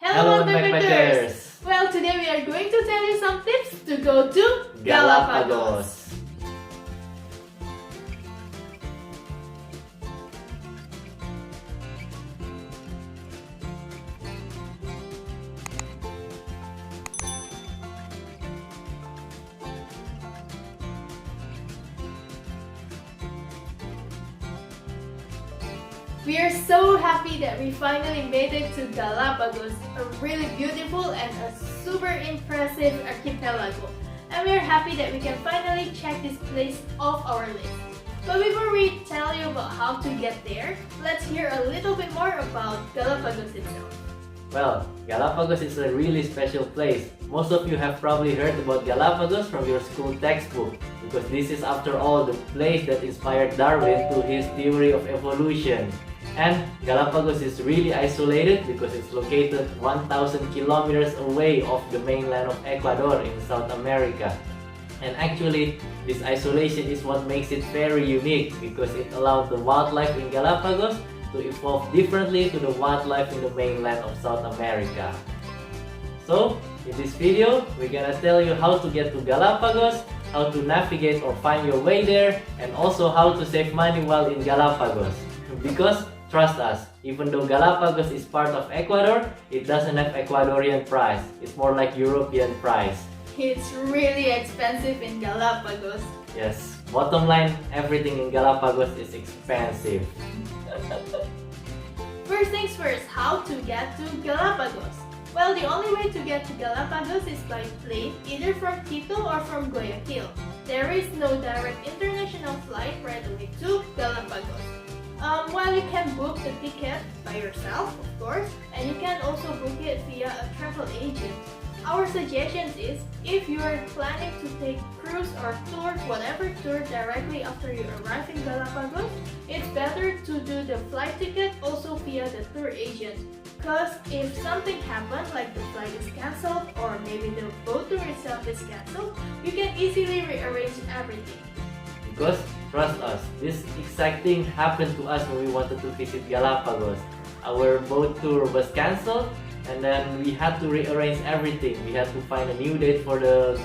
Hello backpackers! Well, today we are going to tell you some tips to go to Galapagos! We are so happy that we finally made it to Galapagos, a really beautiful and a super impressive archipelago. And we are happy that we can finally check this place off our list. But before we tell you about how to get there, let's hear a little bit more about Galapagos itself. Well, Galapagos is a really special place. Most of you have probably heard about Galapagos from your school textbook, because this is after all the place that inspired Darwin to his theory of evolution. And Galapagos is really isolated because it's located 1,000 kilometers away off the mainland of Ecuador in South America. And actually, this isolation is what makes it very unique because it allows the wildlife in Galapagos to evolve differently to the wildlife in the mainland of South America. So, in this video, we're gonna tell you how to get to Galapagos, how to navigate or find your way there, and also how to save money while in Galapagos. Because, trust us, even though Galapagos is part of Ecuador, it doesn't have Ecuadorian price. It's more like European price. It's really expensive in Galapagos. Yes, bottom line, everything in Galapagos is expensive. First things first, how to get to Galapagos? Well, the only way to get to Galapagos is by plane, either from Quito or from Guayaquil. There is no direct international flight right away to Galapagos. While you can book the ticket by yourself, of course, and you can also book it via a travel agent. Our suggestion is, if you are planning to take cruise or tour, whatever tour directly after you arrive in Galapagos, it's better to do the flight ticket also via the tour agent. Because if something happens, like the flight is cancelled or maybe the boat tour itself is cancelled, you can easily rearrange everything. Because, trust us, this exact thing happened to us when we wanted to visit Galapagos. Our boat tour was cancelled, and then we had to rearrange everything. We had to find a new date for the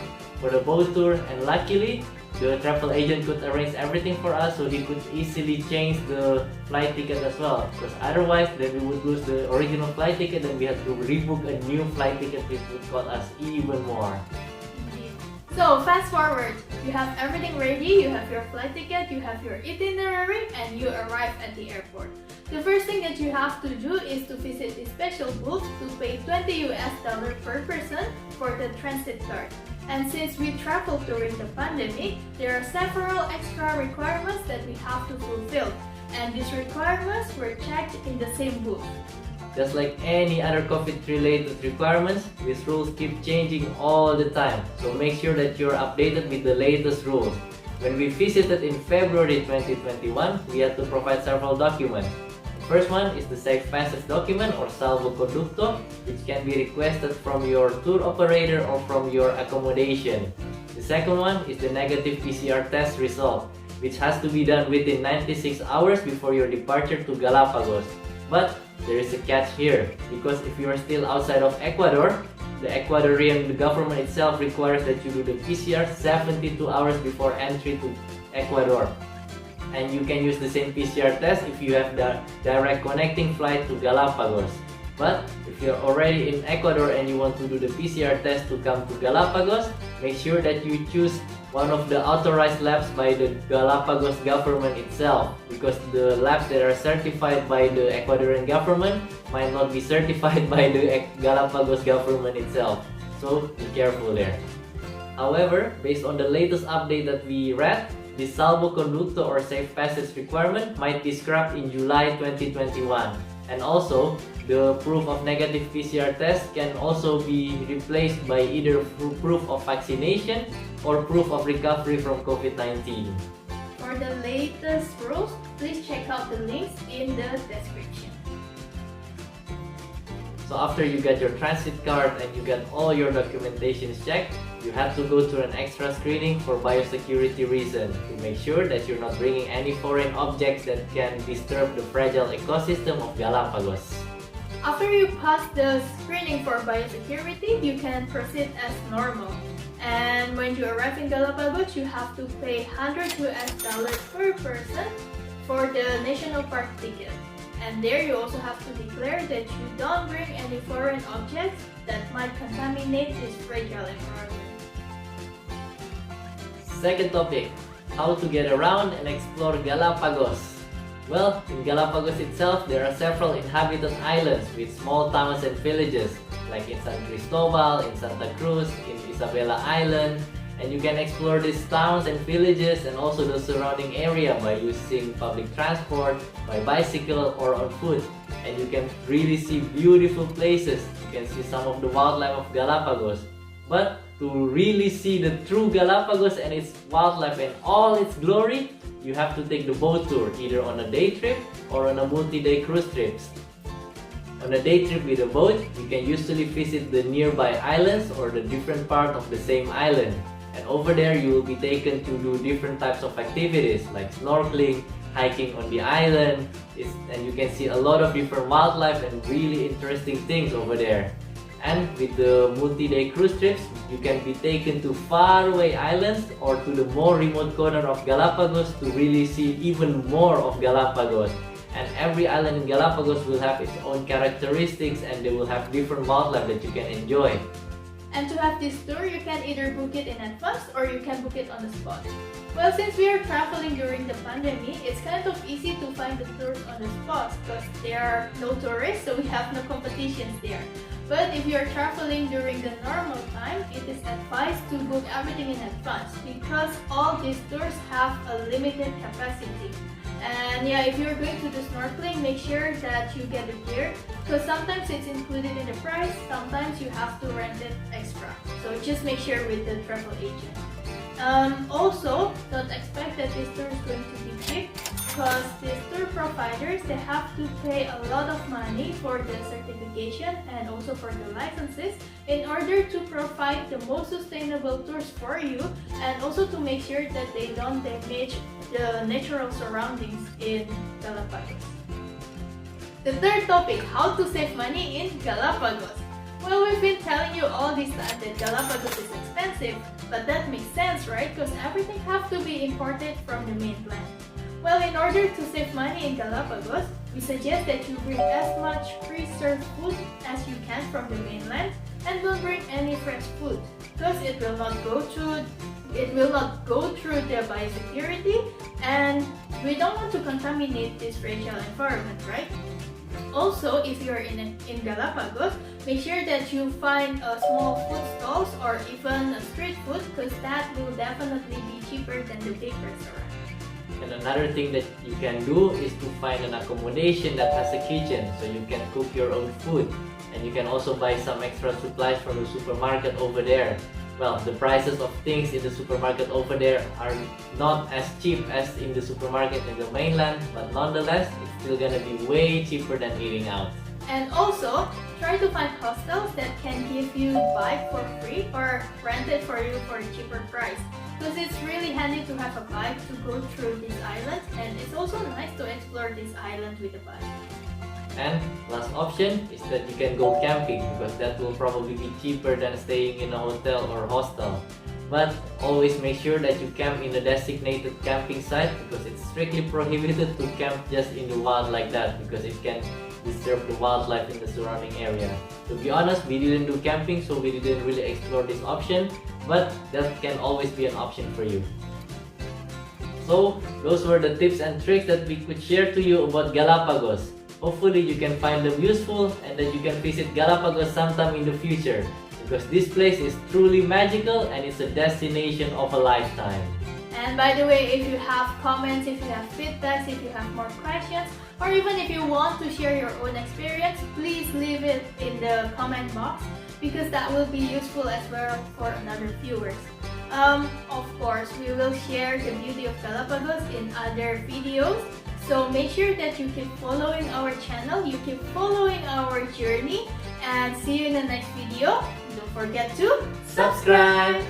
boat tour, and luckily the travel agent could arrange everything for us, so he could easily change the flight ticket as well. Because otherwise, then we would lose the original flight ticket, and we had to rebook a new flight ticket, which would cost us even more. So fast forward, you have everything ready, you have your flight ticket, you have your itinerary, and you arrive at the airport. The first thing that you have to do is to visit the special booth to pay $20 per person for the transit card. And since we traveled during the pandemic, there are several extra requirements that we have to fulfill. And these requirements were checked in the same booth. Just like any other COVID-related requirements, these rules keep changing all the time. So make sure that you're updated with the latest rules. When we visited in February 2021, we had to provide several documents. The first one is the Safe Passage document or Salvoconducto, which can be requested from your tour operator or from your accommodation. The second one is the negative PCR test result, which has to be done within 96 hours before your departure to Galapagos. But there is a catch here, because if you are still outside of Ecuador, the Ecuadorian government itself requires that you do the PCR 72 hours before entry to Ecuador. And you can use the same PCR test if you have the direct connecting flight to Galapagos. But if you're already in Ecuador and you want to do the PCR test to come to Galapagos, make sure that you choose one of the authorized labs by the Galapagos government itself, because the labs that are certified by the Ecuadorian government might not be certified by the Galapagos government itself. So be careful there. However, based on the latest update that we read, the Salvoconducto or Safe Passage requirement might be scrapped in July 2021. And also, the proof of negative PCR test can also be replaced by either proof of vaccination or proof of recovery from COVID-19. For the latest rules, please check out the links in the description. So after you get your transit card and you get all your documentations checked, you have to go through an extra screening for biosecurity reasons to make sure that you're not bringing any foreign objects that can disturb the fragile ecosystem of Galapagos. After you pass the screening for biosecurity, you can proceed as normal. And when you arrive in Galapagos, you have to pay $100 per person for the national park ticket. And there you also have to declare that you don't bring any foreign objects that might contaminate this fragile environment. Second topic, how to get around and explore Galapagos. Well, in Galapagos itself, there are several inhabited islands with small towns and villages, like in San Cristobal, in Santa Cruz, in Isabela Island, and you can explore these towns and villages and also the surrounding area by using public transport, by bicycle or on foot. And you can really see beautiful places. You can see some of the wildlife of Galapagos. But to really see the true Galapagos and its wildlife and all its glory, you have to take the boat tour, either on a day trip or on a multi-day cruise trips. On a day trip with a boat, you can usually visit the nearby islands or the different part of the same island. And over there, you will be taken to do different types of activities like snorkeling, hiking on the island, and you can see a lot of different wildlife and really interesting things over there. And with the multi-day cruise trips, you can be taken to faraway islands or to the more remote corner of Galapagos to really see even more of Galapagos. And every island in Galapagos will have its own characteristics and they will have different wildlife that you can enjoy. And to have this tour, you can either book it in advance or you can book it on the spot. Well, since we are traveling during the pandemic, it's kind of easy to find the tours on the spot because there are no tourists, so we have no competitions there. But if you are traveling during the normal time, it is advised to book everything in advance because all these tours have a limited capacity. And yeah, if you're going to do snorkeling, make sure that you get the gear because sometimes it's included in the price, sometimes you have to rent it extra. So just make sure with the travel agent. Also, don't expect that this tour is going to be cheap because these tour providers, they have to pay a lot of money for the certification and also for the licenses in order to provide the most sustainable tours for you and also to make sure that they don't damage the natural surroundings in Galapagos. The third topic, how to save money in Galapagos. Well, we've been telling you all this time that Galapagos is expensive, but that makes sense, right? Because everything has to be imported from the mainland. Well, in order to save money in Galapagos, we suggest that you bring as much preserved food as you can from the mainland and don't bring any fresh food because it will not go through the biosecurity and we don't want to contaminate this fragile environment, right? Also, if you're in Galapagos, make sure that you find small food stalls or even street food because that will definitely be cheaper than the big restaurant. And another thing that you can do is to find an accommodation that has a kitchen so you can cook your own food. And you can also buy some extra supplies from the supermarket over there. Well, the prices of things in the supermarket over there are not as cheap as in the supermarket in the mainland, but nonetheless, it's still gonna be way cheaper than eating out. And also, try to find hostels that can give you bike for free or rent it for you for a cheaper price. Because it's really handy to have a bike to go through this island and it's also nice to explore this island with a bike. And last option is that you can go camping because that will probably be cheaper than staying in a hotel or hostel. But always make sure that you camp in a designated camping site because it's strictly prohibited to camp just in the wild like that because it can disturb the wildlife in the surrounding area. To be honest, we didn't do camping so we didn't really explore this option, but that can always be an option for you. So those were the tips and tricks that we could share to you about Galapagos. Hopefully you can find them useful and that you can visit Galapagos sometime in the future because this place is truly magical and it's a destination of a lifetime. And by the way, if you have comments, if you have feedbacks, if you have more questions, or even if you want to share your own experience, please leave it in the comment box because that will be useful as well for another viewers. Of course, we will share the beauty of Galapagos in other videos. So make sure that you keep following our channel, you keep following our journey, and see you in the next video. Don't forget to subscribe!